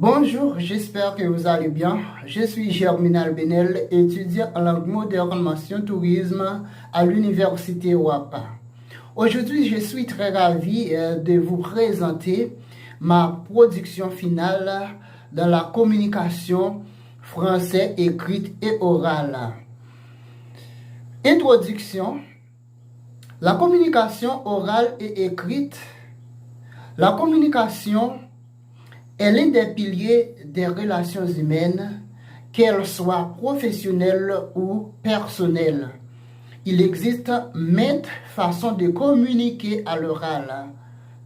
Bonjour, j'espère que vous allez bien. Je suis Germinal Benel, étudiant en langue moderne mention tourisme à l'université WAPA. Aujourd'hui, je suis très ravi de vous présenter ma production finale dans la communication français écrite et orale. Introduction. La communication orale et écrite. La communication est l'un des piliers des relations humaines, qu'elles soient professionnelles ou personnelles. Il existe maintes façons de communiquer à l'oral,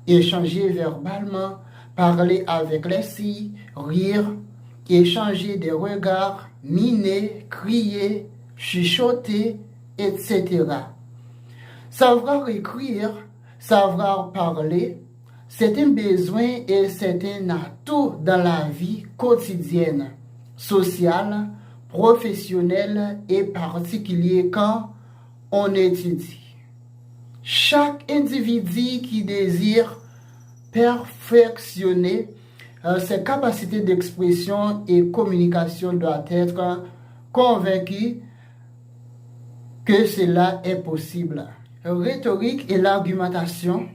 échanger verbalement, parler avec les signes, rire, échanger des regards, miner, crier, chuchoter, etc. Savoir écrire, savoir parler, c'est un besoin et c'est un atout dans la vie quotidienne, sociale, professionnelle et particulière quand on étudie. Chaque individu qui désire perfectionner ses capacités d'expression et communication doit être convaincu que cela est possible. Rhétorique et l'argumentation.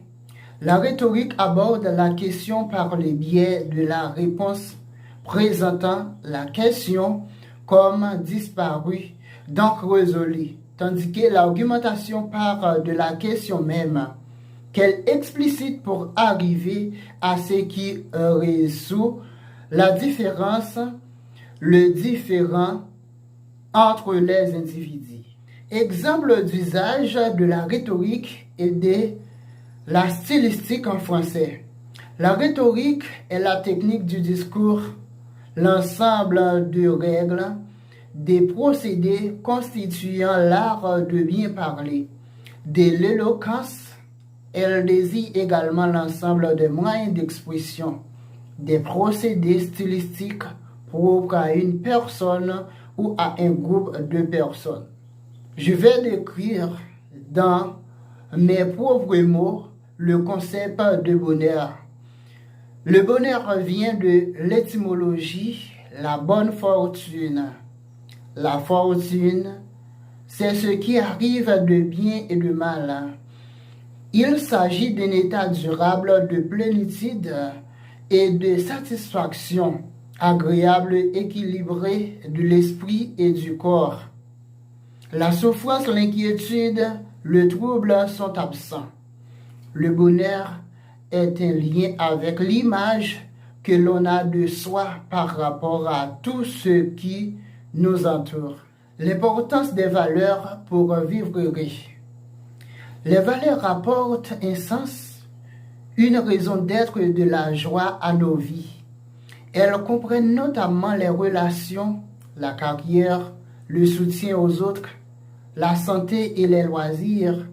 La rhétorique aborde la question par le biais de la réponse présentant la question comme disparue, donc résolue, tandis que l'argumentation part de la question même, qu'elle explicite pour arriver à ce qui résout la différence, le différent entre les individus. Exemple d'usage de la rhétorique et de la stylistique en français. La rhétorique est la technique du discours, l'ensemble de règles, des procédés constituant l'art de bien parler. De l'éloquence, elle désigne également l'ensemble des moyens d'expression, des procédés stylistiques propres à une personne ou à un groupe de personnes. Je vais décrire dans mes propres mots le concept de bonheur. Le bonheur vient de l'étymologie la bonne fortune. La fortune, c'est ce qui arrive de bien et de mal. Il s'agit d'un état durable de plénitude et de satisfaction, agréable, équilibré de l'esprit et du corps. La souffrance, l'inquiétude, le trouble sont absents. Le bonheur est un lien avec l'image que l'on a de soi par rapport à tout ce qui nous entoure. L'importance des valeurs pour vivre heureux. Les valeurs apportent un sens, une raison d'être de la joie à nos vies. Elles comprennent notamment les relations, la carrière, le soutien aux autres, la santé et les loisirs.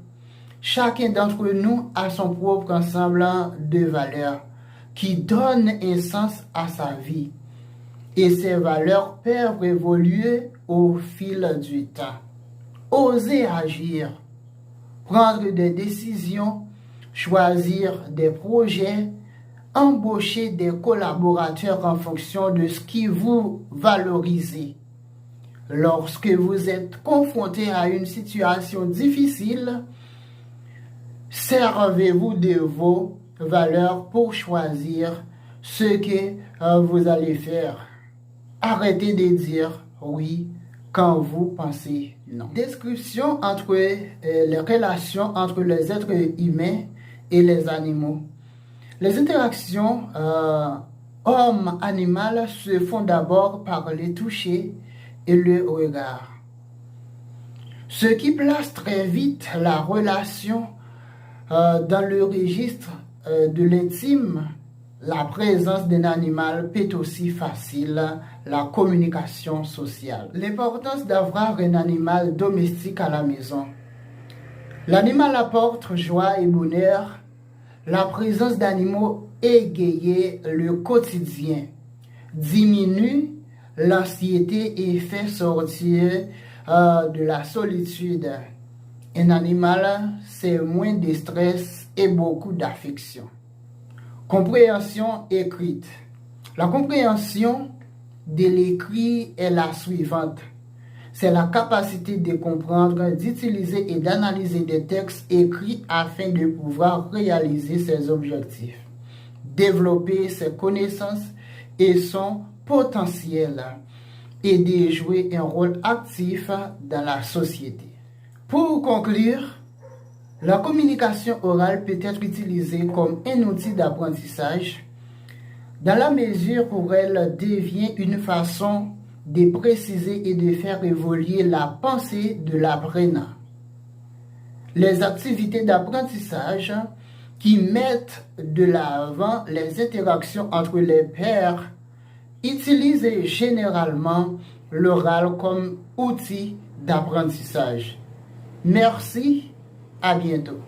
Chacun d'entre nous a son propre ensemble de valeurs qui donnent un sens à sa vie. Et ces valeurs peuvent évoluer au fil du temps. Oser agir, prendre des décisions, choisir des projets, embaucher des collaborateurs en fonction de ce qui vous valorise. Lorsque vous êtes confronté à une situation difficile, servez-vous de vos valeurs pour choisir ce que vous allez faire. Arrêtez de dire oui quand vous pensez non. Description entre les relations entre les êtres humains et les animaux. Les interactions homme-animal se font d'abord par le toucher et le regard. Ce qui place très vite la relation dans le registre de l'intime. La présence d'un animal peut aussi faciliter la communication sociale. L'importance d'avoir un animal domestique à la maison. L'animal apporte joie et bonheur. La présence d'animaux égaye le quotidien, diminue l'anxiété et fait sortir de la solitude. Un animal, c'est moins de stress et beaucoup d'affection. Compréhension écrite. La compréhension de l'écrit est la suivante. C'est la capacité de comprendre, d'utiliser et d'analyser des textes écrits afin de pouvoir réaliser ses objectifs, développer ses connaissances et son potentiel et de jouer un rôle actif dans la société. Pour conclure, la communication orale peut être utilisée comme un outil d'apprentissage dans la mesure où elle devient une façon de préciser et de faire évoluer la pensée de l'apprenant. Les activités d'apprentissage qui mettent de l'avant les interactions entre les pairs utilisent généralement l'oral comme outil d'apprentissage. Merci, à bientôt.